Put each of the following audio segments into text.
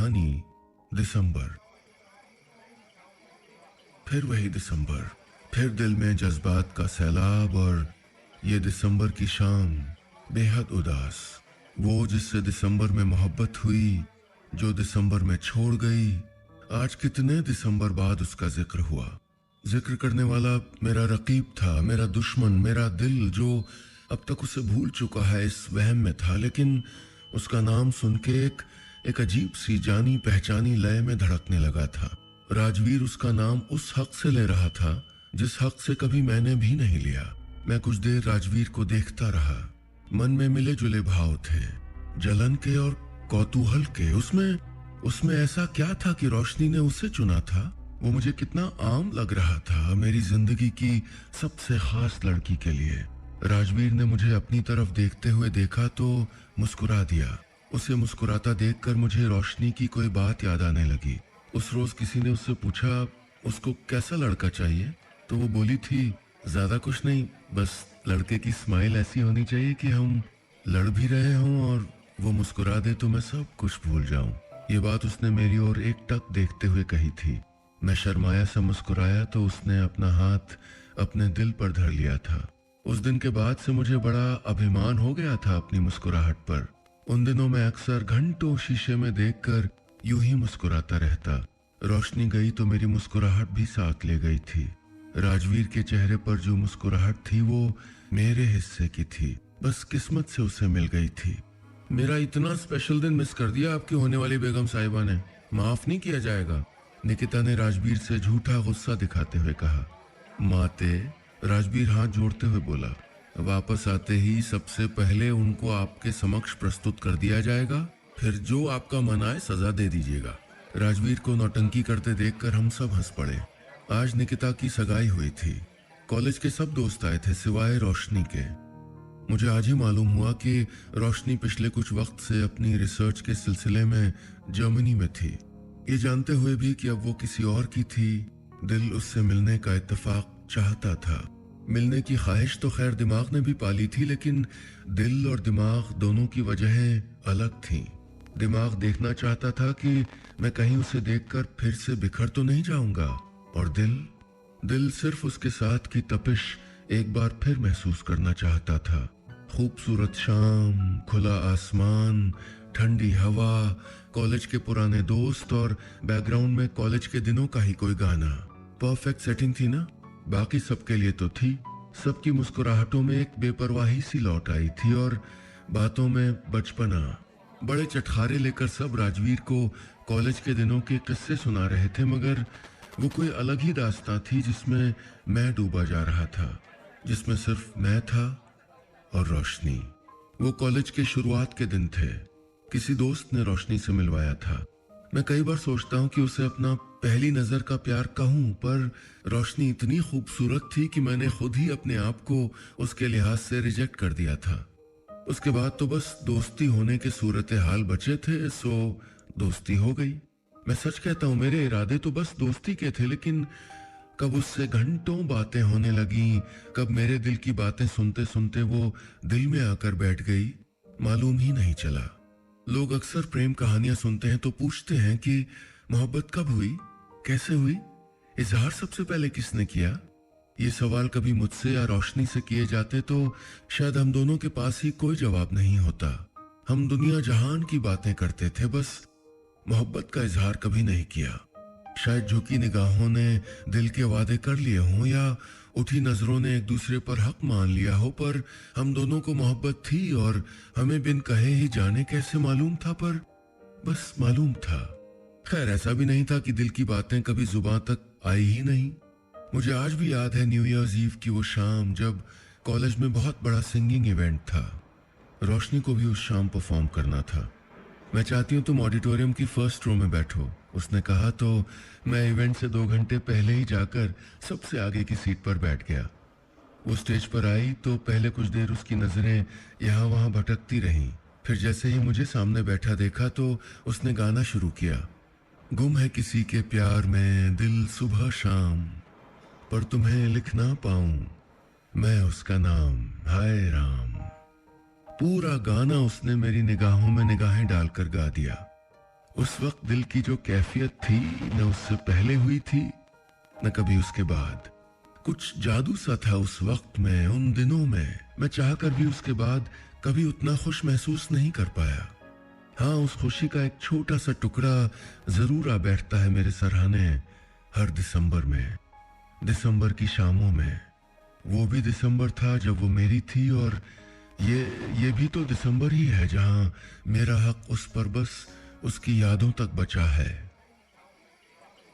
कहानी दिसंबर। फिर वही दिसंबर, फिर दिल में जज्बात का सैलाब और ये दिसंबर की शाम बेहद उदास। वो जिससे दिसंबर में मोहब्बत हुई, जो दिसंबर में छोड़ गई, आज कितने दिसंबर बाद उसका जिक्र हुआ। जिक्र करने वाला मेरा रकीब था, मेरा दुश्मन, मेरा दिल जो अब तक उसे भूल चुका है, इस वहम में था। लेकिन उसका नाम सुन के एक अजीब सी जानी पहचानी लय में धड़कने लगा था। राजवीर उसका नाम उस हक से ले रहा था जिस हक से कभी मैंने भी नहीं लिया। मैं कुछ देर राजवीर को देखता रहा। मन में मिले जुले भाव थे, जलन के और कौतूहल के। उसमें ऐसा क्या था कि रोशनी ने उसे चुना था? वो मुझे कितना आम लग रहा था, मेरी जिंदगी की सबसे खास लड़की के लिए। राजवीर ने मुझे अपनी तरफ देखते हुए देखा तो मुस्कुरा दिया। उसे मुस्कुराता देखकर मुझे रोशनी की कोई बात याद आने लगी। उस रोज किसी ने उससे पूछा उसको कैसा लड़का चाहिए, तो वो बोली थी ज्यादा कुछ नहीं, बस लड़के की स्माइल ऐसी होनी चाहिए कि हम लड़ भी रहे हों और वो मुस्कुरा दे तो मैं सब कुछ भूल जाऊं। ये बात उसने मेरी ओर एकटक देखते हुए कही थी। मैं शर्माया सा मुस्कुराया तो उसने अपना हाथ अपने दिल पर धर लिया था। उस दिन के बाद से मुझे बड़ा अभिमान हो गया था अपनी मुस्कुराहट पर। उन दिनों मैं अक्सर घंटों शीशे में देखकर यूं ही मुस्कुराता रहता। रोशनी गई तो मेरी मुस्कुराहट भी साथ ले गई थी। राजवीर के चेहरे पर जो मुस्कुराहट थी वो मेरे हिस्से की थी, बस किस्मत से उसे मिल गई थी। मेरा इतना स्पेशल दिन मिस कर दिया आपकी होने वाली बेगम साहिबा ने, माफ नहीं किया जाएगा, निकिता ने राजवीर से झूठा गुस्सा दिखाते हुए कहा। माते, राजवीर हाथ जोड़ते हुए बोला, वापस आते ही सबसे पहले उनको आपके समक्ष प्रस्तुत कर दिया जाएगा, फिर जो आपका मन आए सजा दे दीजिएगा। राजवीर को नौटंकी करते देखकर हम सब हंस पड़े। आज निकिता की सगाई हुई थी। कॉलेज के सब दोस्त आए थे सिवाय रोशनी के। मुझे आज ही मालूम हुआ कि रोशनी पिछले कुछ वक्त से अपनी रिसर्च के सिलसिले में जर्मनी में थी। ये जानते हुए भी कि अब वो किसी और की थी, दिल उससे मिलने का इत्तेफाक चाहता था। मिलने की ख्वाहिश तो खैर दिमाग ने भी पाली थी, लेकिन दिल और दिमाग दोनों की वजहें अलग थीं। दिमाग देखना चाहता था कि मैं कहीं उसे देखकर फिर से बिखर तो नहीं जाऊंगा, और दिल सिर्फ उसके साथ की तपिश एक बार फिर महसूस करना चाहता था। खूबसूरत शाम, खुला आसमान, ठंडी हवा, कॉलेज के पुराने दोस्त और बैकग्राउंड में कॉलेज के दिनों का ही कोई गाना। परफेक्ट सेटिंग थी ना? बाकी सबके लिए तो थी। सबकी मुस्कुराहटों में एक बेपरवाही सी लौट आई थी और बातों में बचपना। बड़े चटखारे लेकर सब राजवीर को कॉलेज के दिनों के किस्से सुना रहे थे, मगर वो कोई अलग ही दास्तां थी जिसमें मैं डूबा जा रहा था, जिसमें सिर्फ मैं था और रोशनी। वो कॉलेज के शुरुआत के दिन थे। किसी दोस्त ने रोशनी से मिलवाया था। मैं कई बार सोचता हूँ कि उसे अपना पहली नजर का प्यार कहूँ, पर रोशनी इतनी खूबसूरत थी कि मैंने खुद ही अपने आप को उसके लिहाज से रिजेक्ट कर दिया था। उसके बाद तो बस दोस्ती होने के सूरत हाल बचे थे, सो दोस्ती हो गई। मैं सच कहता हूँ, मेरे इरादे तो बस दोस्ती के थे, लेकिन कब उससे घंटों बातें होने लगी, कब मेरे दिल की बातें सुनते सुनते वो दिल में आकर बैठ गई, मालूम ही नहीं चला। लोग अक्सर प्रेम कहानियां सुनते हैं तो पूछते हैं कि मोहब्बत कब हुई, कैसे हुई, इजहार सबसे पहले किसने किया। ये सवाल कभी मुझसे या रोशनी से किए जाते तो शायद हम दोनों के पास ही कोई जवाब नहीं होता। हम दुनिया जहान की बातें करते थे, बस मोहब्बत का इजहार कभी नहीं किया। शायद झुकी निगाहों ने दिल के वादे कर लिए हों या उठी नजरों ने एक दूसरे पर हक मान लिया हो, पर हम दोनों को मोहब्बत थी और हमें बिन कहे ही जाने कैसे मालूम था, पर बस मालूम था। खैर, ऐसा भी नहीं था कि दिल की बातें कभी जुबान तक आई ही नहीं। मुझे आज भी याद है न्यू ईयर्स ईव की वो शाम जब कॉलेज में बहुत बड़ा सिंगिंग इवेंट था। रोशनी को भी उस शाम परफॉर्म करना था। मैं चाहती हूँ तुम ऑडिटोरियम की फर्स्ट रो में बैठो, उसने कहा, तो मैं इवेंट से 2 घंटे पहले ही जाकर सबसे आगे की सीट पर बैठ गया। वो स्टेज पर आई तो पहले कुछ देर उसकी नजरें यहाँ वहाँ भटकती रहीं। फिर जैसे ही मुझे सामने बैठा देखा तो उसने गाना शुरू किया। गुम है किसी के प्यार में दिल सुबह शाम, पर तुम्हें लिख ना पाऊं मैं उसका नाम, हाय राम। पूरा गाना उसने मेरी निगाहों में निगाहें डालकर गा दिया। उस वक्त दिल की जो कैफियत थी न उससे पहले हुई थी न कभी उसके बाद। कुछ जादू सा था उस वक्त में, उन दिनों में। मैं चाहकर भी उसके बाद कभी उतना खुश महसूस नहीं कर पाया। हाँ, उस खुशी का एक छोटा सा टुकड़ा जरूर आ बैठता है मेरे सरहाने हर दिसंबर में, दिसंबर की शामों में। वो भी दिसंबर था जब वो मेरी थी, और ये भी तो दिसंबर ही है जहां मेरा हक उस पर बस उसकी यादों तक बचा है।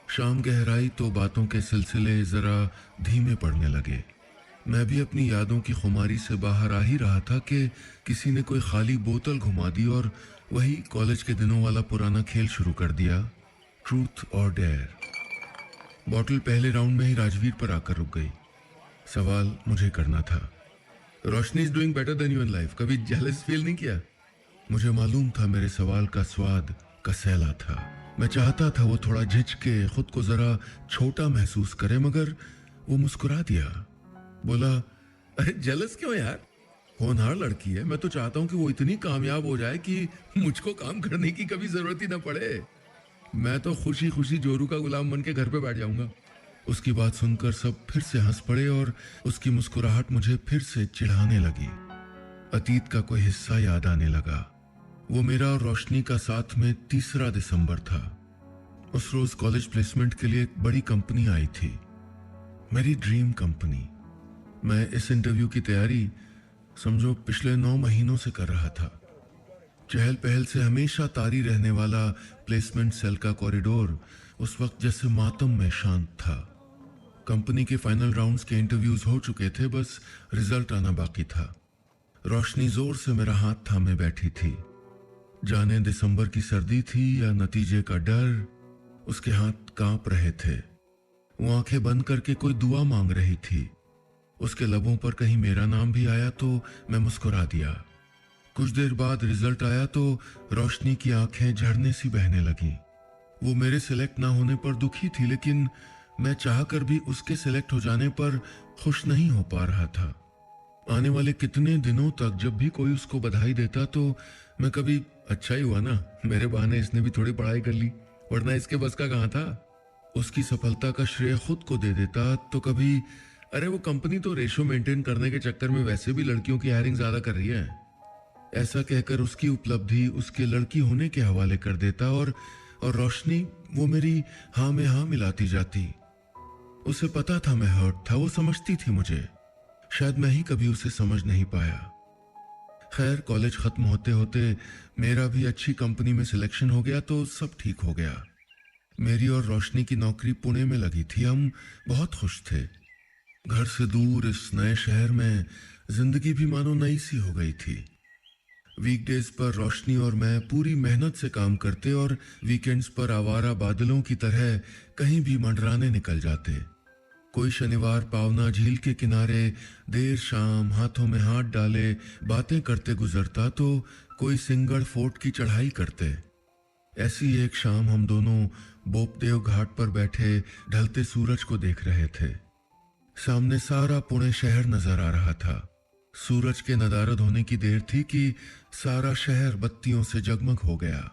शाम गहराई तो बातों के सिलसिले जरा धीमे पड़ने लगे। मैं भी अपनी यादों की खुमारी से बाहर आ ही रहा था कि किसी ने कोई खाली बोतल घुमा दी और वही कॉलेज के दिनों वाला पुराना खेल शुरू कर दिया, ट्रूथ और डेयर। बॉटल पहले राउंड में ही राजवीर पर आकर रुक गई। सवाल मुझे करना था। Roshni is doing better than you in life. कभी जेलस फील नहीं किया? मुझे मालूम था मेरे सवाल का स्वाद कसैला था। मैं चाहता था वो थोड़ा झिझके, खुद को जरा छोटा महसूस करे, मगर वो मुस्कुरा दिया। बोला, अरे जेलस क्यों यार, होनहार लड़की है। मैं तो चाहता हूं कि वो इतनी कामयाब हो जाए कि मुझको काम करने की कभी जरूरत ही ना पड़े। मैं तो खुशी खुशी जोरू का गुलाम बन के घर पे बैठ जाऊंगा। उसकी बात सुनकर सब फिर से हंस पड़े और उसकी मुस्कुराहट मुझे फिर से चिढ़ाने लगी। अतीत का कोई हिस्सा याद आने लगा। वो मेरा और रोशनी का साथ में 3 दिसंबर था। उस रोज कॉलेज प्लेसमेंट के लिए एक बड़ी कंपनी आई थी, मेरी ड्रीम कंपनी। मैं इस इंटरव्यू की तैयारी समझो पिछले 9 महीनों से कर रहा था। चहल पहल से हमेशा तारी रहने वाला प्लेसमेंट सेल का कॉरिडोर उस वक्त जैसे मातम में शांत था। कंपनी के फाइनल राउंड्स के इंटरव्यूज हो चुके थे, बस रिजल्ट आना बाकी था। रोशनी जोर से मेरा हाथ थामे बैठी थी। जाने दिसंबर की सर्दी थी या नतीजे का डर, उसके हाथ कांप रहे थे। वो आंखें बंद करके कोई दुआ मांग रही थी। उसके लबों पर कहीं मेरा नाम भी आया तो मैं मुस्कुरा दिया। कुछ देर बाद रिजल्ट आया तो रोशनी की आंखें झरने सी बहने लगी। वो मेरे सिलेक्ट ना होने पर दुखी थी, लेकिन मैं चाहकर भी उसके सिलेक्ट हो जाने पर खुश नहीं हो पा रहा था। आने वाले कितने दिनों तक जब भी कोई उसको बधाई देता तो मैं कभी अच्छा ही हुआ ना, मेरे बहाने इसने भी थोड़ी पढ़ाई कर ली, वरना इसके बस का कहाँ था। उसकी सफलता का श्रेय खुद को दे देता तो कभी अरे वो कंपनी तो रेशो मेंटेन करने के चक्कर में वैसे भी लड़कियों की हायरिंग ज्यादा कर रही है, ऐसा कहकर उसकी उपलब्धि उसके लड़की होने के हवाले कर देता और रोशनी वो मेरी हाँ में हाँ मिलाती जाती। उसे पता था मैं हर्ट था, वो समझती थी मुझे, शायद मैं ही कभी उसे समझ नहीं पाया। खैर, कॉलेज खत्म होते होते मेरा भी अच्छी कंपनी में सिलेक्शन हो गया तो सब ठीक हो गया। मेरी और रोशनी की नौकरी पुणे में लगी थी। हम बहुत खुश थे। घर से दूर इस नए शहर में जिंदगी भी मानो नई सी हो गई थी। वीकडेज पर रोशनी और मैं पूरी मेहनत से काम करते और वीकेंड्स पर आवारा बादलों की तरह कहीं भी मंडराने निकल जाते। कोई शनिवार पावना झील के किनारे देर शाम हाथों में हाथ डाले बातें करते गुजरता तो कोई सिंगड़ फोर्ट की चढ़ाई करते। ऐसी एक शाम हम दोनों बोपदेव घाट पर बैठे ढलते सूरज को देख रहे थे। सामने सारा पुणे शहर नजर आ रहा था। सूरज के नदारद होने की देर थी कि सारा शहर बत्तियों से जगमग हो गया।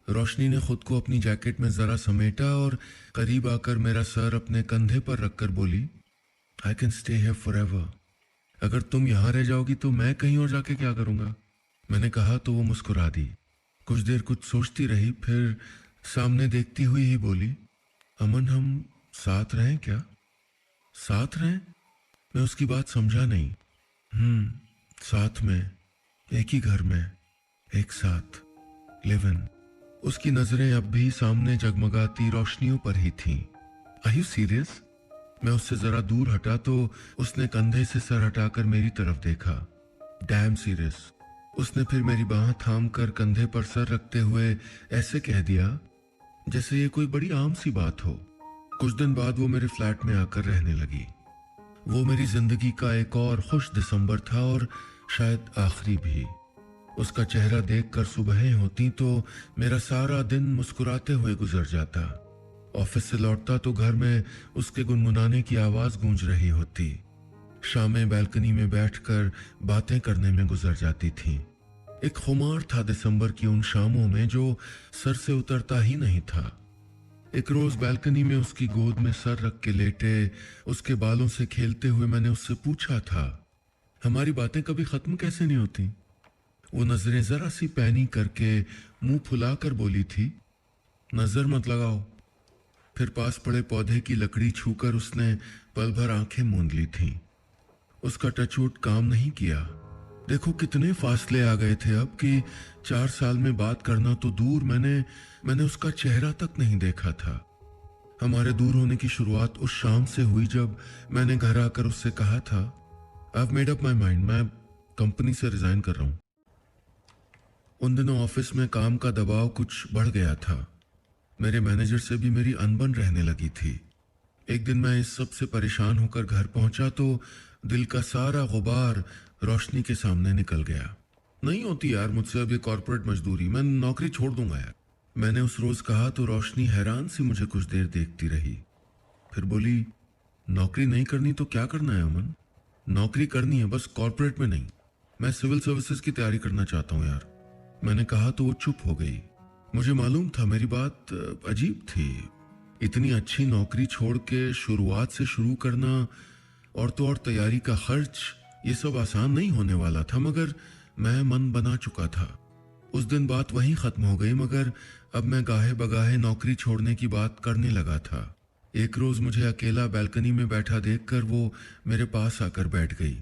रोशनी ने खुद को अपनी जैकेट में जरा समेटा और करीब आकर मेरा सर अपने कंधे पर रखकर बोली, I can stay here forever. अगर तुम यहां रह जाओगी तो मैं कहीं और जाके क्या करूंगा? मैंने कहा तो वो मुस्कुरा दी। कुछ देर कुछ सोचती रही, फिर सामने देखती हुई ही बोली, अमन हम साथ रहें क्या? साथ रहें? मैं उसकी बात समझा नहीं। साथ में, एक ही घर में, एक साथ, लिव इन। उसकी नजरें अब भी सामने जगमगाती रोशनियों पर ही थीं। Are you serious? मैं उससे जरा दूर हटा तो उसने कंधे से सर हटाकर मेरी तरफ देखा। Dam serious. उसने फिर मेरी बांह थाम कर कंधे पर सर रखते हुए ऐसे कह दिया जैसे ये कोई बड़ी आम सी बात हो। कुछ दिन बाद वो मेरे फ्लैट में आकर रहने लगी। वो मेरी जिंदगी का एक और खुश दिसंबर था और शायद आखिरी भी। उसका चेहरा देखकर सुबहें होती तो मेरा सारा दिन मुस्कुराते हुए गुजर जाता। ऑफिस से लौटता तो घर में उसके गुनगुनाने की आवाज गूंज रही होती। शामें बैल्कनी में बैठकर बातें करने में गुजर जाती थीं। एक खुमार था दिसंबर की उन शामों में जो सर से उतरता ही नहीं था। एक रोज बैल्कनी में उसकी गोद में सर रख के लेटे उसके बालों से खेलते हुए मैंने उससे पूछा था, हमारी बातें कभी खत्म कैसे नहीं होती? वो नजरें जरा सी पैनी करके मुंह फुलाकर बोली थी, नजर मत लगाओ। फिर पास पड़े पौधे की लकड़ी छूकर उसने पल भर आंखें मूंद ली थीं। उसका टचवुड काम नहीं किया। देखो कितने फासले आ गए थे अब कि 4 साल में बात करना तो दूर, मैंने उसका चेहरा तक नहीं देखा था। हमारे दूर होने की शुरुआत उस शाम से हुई जब मैंने घर आकर उससे कहा था, I have made up my mind, मैं कंपनी से रिजाइन कर रहा हूं। उन दिनों ऑफिस में काम का दबाव कुछ बढ़ गया था। मेरे मैनेजर से भी मेरी अनबन रहने लगी थी। एक दिन मैं इस सब से परेशान होकर घर पहुंचा तो दिल का सारा गुबार रोशनी के सामने निकल गया। नहीं होती यार मुझसे अब ये कॉर्पोरेट मजदूरी, मैं नौकरी छोड़ दूंगा यार। मैंने उस रोज कहा तो रोशनी हैरान सी मुझे कुछ देर देखती रही, फिर बोली, नौकरी नहीं करनी तो क्या करना है अमन? नौकरी करनी है, बस कॉर्पोरेट में नहीं। मैं सिविल सर्विसेज की तैयारी करना चाहता हूँ यार। मैंने कहा तो वो चुप हो गई। मुझे मालूम था मेरी बात अजीब थी। इतनी अच्छी नौकरी छोड़ के शुरुआत से शुरू करना और तो और तैयारी का खर्च, ये सब आसान नहीं होने वाला था, मगर मैं मन बना चुका था। उस दिन बात वहीं खत्म हो गई, मगर अब मैं गाहे बगाहे नौकरी छोड़ने की बात करने लगा था। एक रोज मुझे अकेला बैल्कनी में बैठा देखकर वो मेरे पास आकर बैठ गई।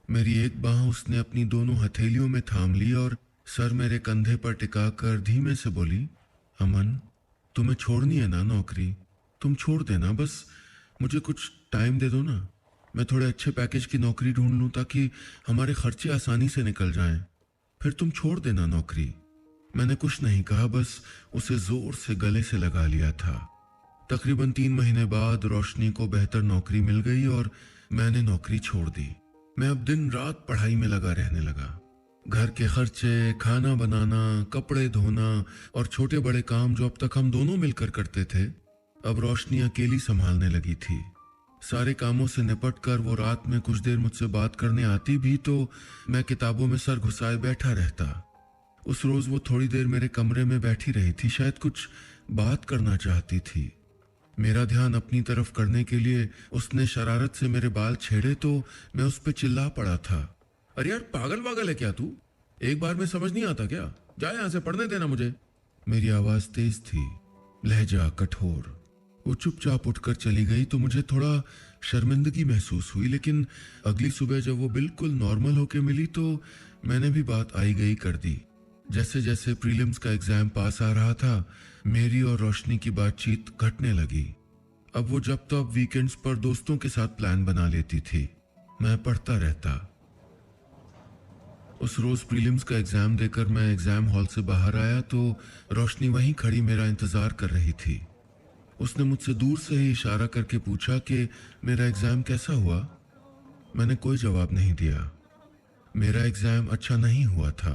मेरी एक बांह उसने अपनी दोनों हथेलियों में थाम ली और सर मेरे कंधे पर टिकाकर धीमे से बोली, अमन तुम्हें छोड़नी है ना नौकरी? तुम छोड़ देना, बस मुझे कुछ टाइम दे दो ना। मैं थोड़े अच्छे पैकेज की नौकरी ढूंढ लूं ताकि हमारे खर्चे आसानी से निकल जाएं। फिर तुम छोड़ देना नौकरी। मैंने कुछ नहीं कहा, बस उसे जोर से गले से लगा लिया था। तकरीबन 3 महीने बाद रोशनी को बेहतर नौकरी मिल गई और मैंने नौकरी छोड़ दी। मैं अब दिन रात पढ़ाई में लगा रहने लगा। घर के खर्चे, खाना बनाना, कपड़े धोना और छोटे बड़े काम जो अब तक हम दोनों मिलकर करते थे, अब रोशनी अकेली संभालने लगी थी। सारे कामों से निपट कर वो रात में कुछ देर मुझसे बात करने आती भी तो मैं किताबों में सर घुसाए बैठा रहता। उस रोज वो थोड़ी देर मेरे कमरे में बैठी रही थी, शायद कुछ बात करना चाहती थी। मेरा ध्यान अपनी तरफ करने के लिए उसने शरारत से मेरे बाल छेड़े तो मैं उस पर चिल्ला पड़ा था, अरे यार पागल वागल है क्या तू? एक बार में समझ नहीं आता क्या? जा यहां से, पढ़ने देना मुझे। मेरी आवाज तेज थी, लहजा कठोर। वो चुपचाप उठकर चली गई तो मुझे थोड़ा शर्मिंदगी महसूस हुई, लेकिन अगली सुबह जब वो बिल्कुल नॉर्मल होके मिली तो मैंने भी बात आई गई कर दी। जैसे जैसे प्रीलिम्स का एग्जाम पास आ रहा था, मेरी और रोशनी की बातचीत घटने लगी। अब वो जब तब वीकेंड्स पर दोस्तों के साथ प्लान बना लेती थी, मैं पढ़ता रहता। उस रोज प्रीलिम्स का एग्जाम देकर मैं एग्जाम हॉल से बाहर आया तो रोशनी वहीं खड़ी मेरा इंतजार कर रही थी। उसने मुझसे दूर से ही इशारा करके पूछा कि मेरा एग्जाम कैसा हुआ। मैंने कोई जवाब नहीं दिया। मेरा एग्जाम अच्छा नहीं हुआ था।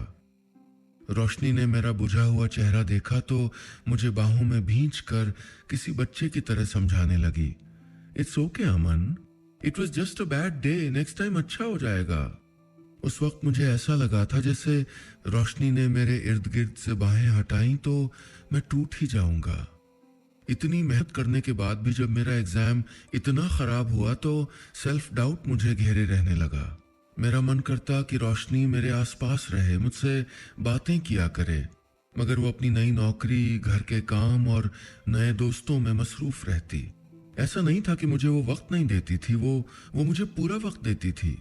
रोशनी ने मेरा बुझा हुआ चेहरा देखा तो मुझे बाहों में भींच कर किसी बच्चे की तरह समझाने लगी, it's okay Aman, it was just a bad day, next time अच्छा हो जाएगा। उस वक्त मुझे ऐसा लगा था जैसे रोशनी ने मेरे इर्द गिर्द से बाहें हटाई तो मैं टूट ही जाऊंगा। इतनी मेहनत करने के बाद भी जब मेरा एग्जाम इतना खराब हुआ तो सेल्फ डाउट मुझे घेरे रहने लगा। मेरा मन करता कि रोशनी मेरे आसपास रहे, मुझसे बातें किया करे, मगर वो अपनी नई नौकरी, घर के काम और नए दोस्तों में मसरूफ रहती। ऐसा नहीं था कि मुझे वो वक्त नहीं देती थी, वो मुझे पूरा वक्त देती थी,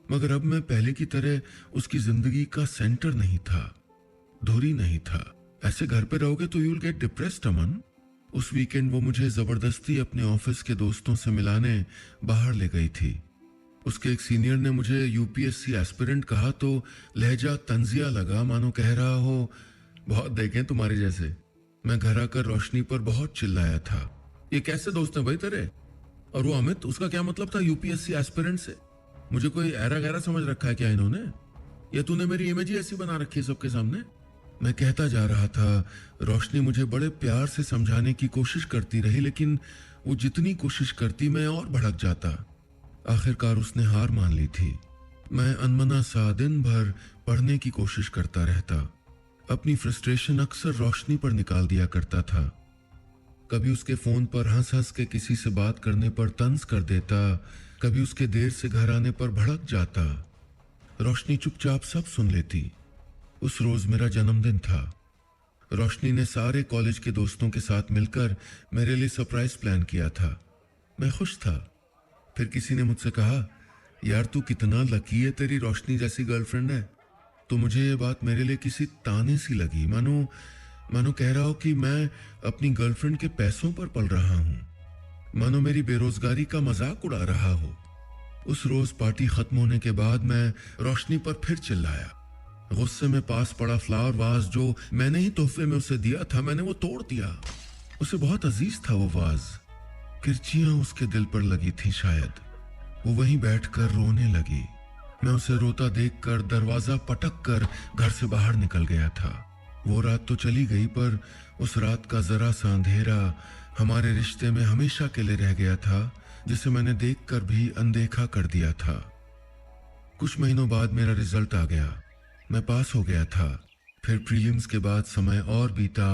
मगर अब मैं पहले की तरह उसकी जिंदगी का सेंटर नहीं था, धुरी नहीं था। ऐसे घर पे रहोगे तो यू विल गेट डिप्रेस्ड अमन। उस वीकेंड वो मुझे जबरदस्ती अपने ऑफिस के दोस्तों से मिलाने बाहर ले गई थी। उसके एक सीनियर ने मुझे यूपीएससी एस्पिरेंट कहा तो लहजा तंजिया लगा, मानो कह रहा हो, बहुत देखें तुम्हारे जैसे। मैं घर आकर रोशनी पर बहुत चिल्लाया था, ये कैसे दोस्त है भाई तेरे? और वो अमित, उसका क्या मतलब था यूपीएससी एस्पिरेंट से? मुझे कोई ऐरा गहरा समझ रखा है क्या इन्होंने? या तूने मेरी इमेज ही ऐसी बना रखी है सबके सामने? मैं कहता जा रहा था। रोशनी मुझे बड़े प्यार से समझाने की कोशिश करती रही, लेकिन वो जितनी कोशिश करती मैं और भड़क जाता। आखिरकार उसने हार मान ली थी। मैं अनमना सा दिन भर पढ़ने की कोशिश करता रहता। अपनी फ्रस्ट्रेशन अक्सर रोशनी पर निकाल दिया करता था। कभी उसके फोन पर हंस हंस के किसी से बात करने पर तंज कर देता, कभी उसके देर से घर आने पर भड़क जाता। रोशनी चुपचाप सब सुन लेती। उस रोज मेरा जन्मदिन था। रोशनी ने सारे कॉलेज के दोस्तों के साथ मिलकर मेरे लिए सरप्राइज प्लान किया था। मैं खुश था। फिर किसी ने मुझसे कहा, यार तू कितना लकी है, तेरी रोशनी जैसी गर्लफ्रेंड है। तो मुझे ये बात मेरे लिए किसी ताने सी लगी, मानो मानो कह रहा हो कि मैं अपनी गर्लफ्रेंड के पैसों पर पल रहा हूं, मानो मेरी बेरोजगारी का मजाक उड़ा रहा हो। उस रोज पार्टी खत्म होने के बाद मैं रोशनी पर फिर चिल्लाया। गुस्से में पास पड़ा फ्लावर वाज जो मैंने ही तोहफे में उसे दिया था, मैंने वो तोड़ दिया। उसे बहुत अजीज था वो वाज। किरचियां उसके दिल पर लगी थी शायद। वो वहीं बैठकर रोने लगी। मैं उसे रोता देखकर दरवाजा पटक कर घर से बाहर निकल गया था। वो रात तो चली गई, पर उस रात का जरा सा अंधेरा हमारे रिश्ते में हमेशा के लिए रह गया था, जिसे मैंने देखकर भी अनदेखा कर दिया था। कुछ महीनों बाद मेरा रिजल्ट आ गया। मैं पास हो गया था। फिर प्रीलिम्स के बाद समय और बीता।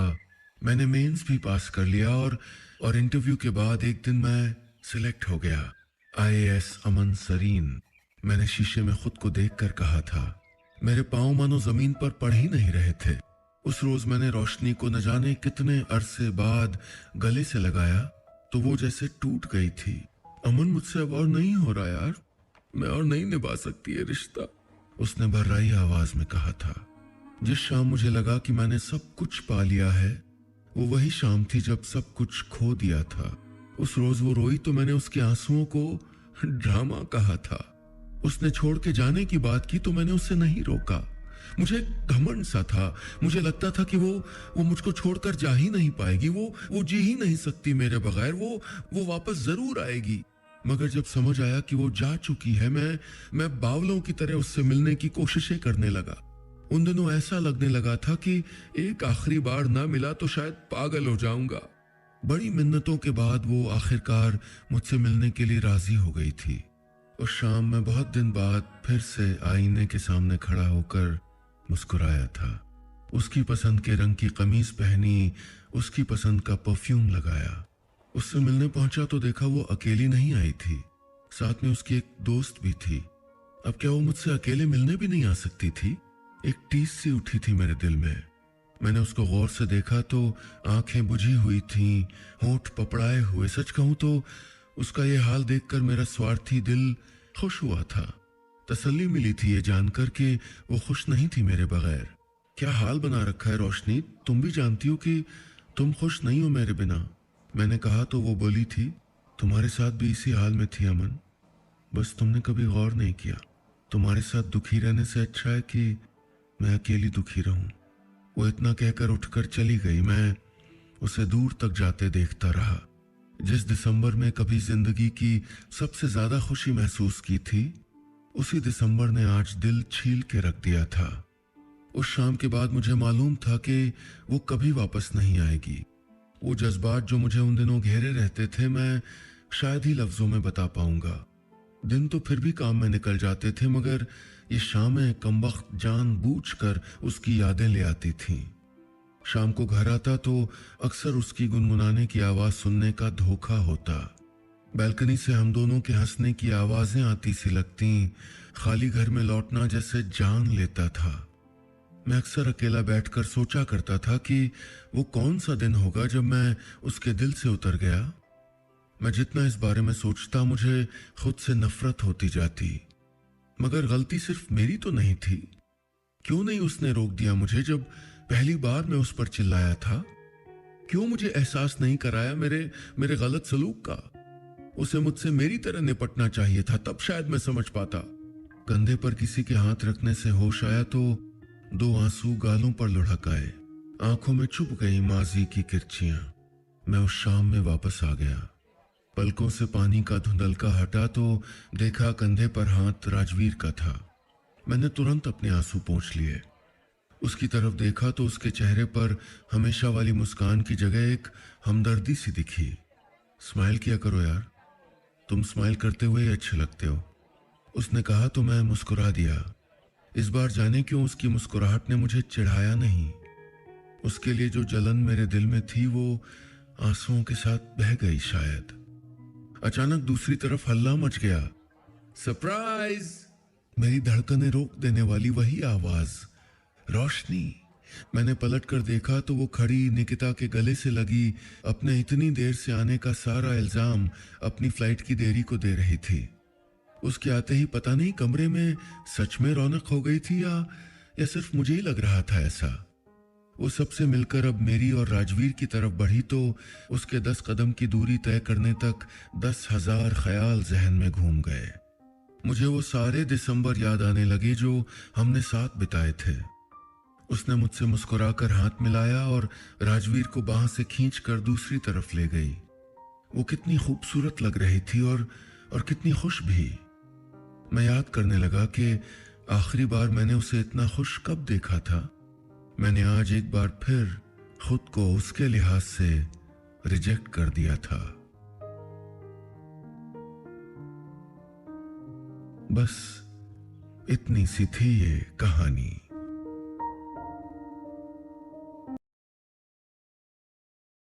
मैंने मेंस भी पास कर लिया और इंटरव्यू के बाद एक दिन मैं सिलेक्ट हो गया। आईएएस अमन सरीन। मैंने शीशे में खुद को देखकर कहा था। मेरे पांव मानो जमीन पर पड़ ही नहीं रहे थे। उस रोज मैंने रोशनी को न जाने कितने अरसे बाद गले से लगाया तो वो जैसे टूट गई थी। अमन, मुझसे अब और नहीं हो रहा यार, मैं और नहीं निभा सकती ये रिश्ता, उसने भर्राई आवाज में कहा था। जिस शाम मुझे लगा कि मैंने सब कुछ पा लिया है, वो वही शाम थी जब सब कुछ खो दिया था। उस रोज वो रोई तो मैंने उसके आंसुओं को ड्रामा कहा था। उसने छोड़ के जाने की बात की तो मैंने उसे नहीं रोका। मुझे घमंड सा था। मुझे लगता था कि वो मुझको छोड़कर जा ही नहीं पाएगी, वो जी ही नहीं सकती मेरे बगैर, वो वापस जरूर आएगी। मगर जब समझ आया कि वो जा चुकी है, मैं बावलों की तरह उससे मिलने की कोशिशें करने लगा। उन दिनों ऐसा लगने लगा था कि एक आखिरी बार ना मिला तो शायद पागल हो जाऊंगा। बड़ी मिन्नतों के बाद वो आखिरकार मुझसे मिलने के लिए राजी हो गई थी। उस शाम मैं बहुत दिन बाद फिर से आईने के सामने खड़ा होकर मुस्कुराया था। उसकी पसंद के रंग की कमीज पहनी, उसकी पसंद का परफ्यूम लगाया। उससे मिलने पहुंचा तो देखा वो अकेली नहीं आई थी, साथ में उसकी एक दोस्त भी थी। अब क्या वो मुझसे अकेले मिलने भी नहीं आ सकती थी? एक टीस सी उठी थी मेरे दिल में। मैंने उसको गौर से देखा तो आंखें बुझी हुई थीं, होंठ पपड़ाए हुए। सच कहूं तो उसका ये हाल देखकर मेरा स्वार्थी दिल खुश हुआ था। तसल्ली मिली थी ये जानकर कि वो खुश नहीं थी मेरे बगैर। क्या हाल बना रखा है रोशनी, तुम भी जानती हो कि तुम खुश नहीं हो मेरे बिना। मैंने कहा तो वो बोली थी, तुम्हारे साथ भी इसी हाल में थी अमन, बस तुमने कभी गौर नहीं किया। तुम्हारे साथ दुखी रहने से अच्छा है कि मैं अकेली दुखी रहूं। वो इतना कहकर उठकर चली गई। मैं उसे दूर तक जाते देखता रहा। जिस दिसंबर में कभी जिंदगी की सबसे ज्यादा खुशी महसूस की थी, उसी दिसंबर ने आज दिल छील के रख दिया था। उस शाम के बाद मुझे मालूम था कि वो कभी वापस नहीं आएगी। वो जज्बात जो मुझे उन दिनों घेरे रहते थे, मैं शायद ही लफ्जों में बता पाऊंगा। दिन तो फिर भी काम में निकल जाते थे, मगर ये शामें कमबख्त जानबूझकर उसकी यादें ले आती थीं। शाम को घर आता तो अक्सर उसकी गुनगुनाने की आवाज सुनने का धोखा होता। बैल्कनी से हम दोनों के हंसने की आवाजें आती सी लगती। खाली घर में लौटना जैसे जान लेता था। मैं अक्सर अकेला बैठकर सोचा करता था कि वो कौन सा दिन होगा जब मैं उसके दिल से उतर गया। मैं जितना इस बारे में सोचता, मुझे खुद से नफरत होती जाती। मगर गलती सिर्फ मेरी तो नहीं थी। क्यों नहीं उसने रोक दिया मुझे जब पहली बार मैं उस पर चिल्लाया था? क्यों मुझे एहसास नहीं कराया मेरे गलत सलूक का? उसे मुझसे मेरी तरह निपटना चाहिए था, तब शायद मैं समझ पाता। कंधे पर किसी के हाथ रखने से होश आया तो 2 आंसू गालों पर लुढ़क आए। आंखों में चुभ गई माजी की किरचियां। मैं उस शाम में वापस आ गया। पलकों से पानी का धुंधलका हटा तो देखा कंधे पर हाथ राजवीर का था। मैंने तुरंत अपने आंसू पोंछ लिए। उसकी तरफ देखा तो उसके चेहरे पर हमेशा वाली मुस्कान की जगह एक हमदर्दी सी दिखी। स्माइल किया करो यार, तुम स्माइल करते हुए अच्छे लगते हो, उसने कहा तो मैं मुस्कुरा दिया। इस बार जाने क्यों उसकी मुस्कुराहट ने मुझे चिढ़ाया नहीं। उसके लिए जो जलन मेरे दिल में थी वो आंसुओं के साथ बह गई शायद। अचानक दूसरी तरफ हल्ला मच गया। सरप्राइज! मेरी धड़कनें रोक देने वाली वही आवाज, रोशनी। मैंने पलट कर देखा तो वो खड़ी निकिता के गले से लगी अपने इतनी देर से आने का सारा इल्जाम अपनी फ्लाइट की देरी को दे रही थी। उसके आते ही पता नहीं कमरे में सच में रौनक हो गई थी या सिर्फ मुझे ही लग रहा था ऐसा। वो सबसे मिलकर अब मेरी और राजवीर की तरफ बढ़ी तो उसके 10 कदम की दूरी तय करने तक 10,000 ख्याल जहन में घूम गए। मुझे वो सारे दिसंबर याद आने लगे जो हमने साथ बिताए थे। उसने मुझसे मुस्कुराकर हाथ मिलाया और राजवीर को बाह से खींचकर दूसरी तरफ ले गई। वो कितनी खूबसूरत लग रही थी और कितनी खुश भी। मैं याद करने लगा कि आखिरी बार मैंने उसे इतना खुश कब देखा था। मैंने आज एक बार फिर खुद को उसके लिहाज से रिजेक्ट कर दिया था। बस इतनी सी थी ये कहानी।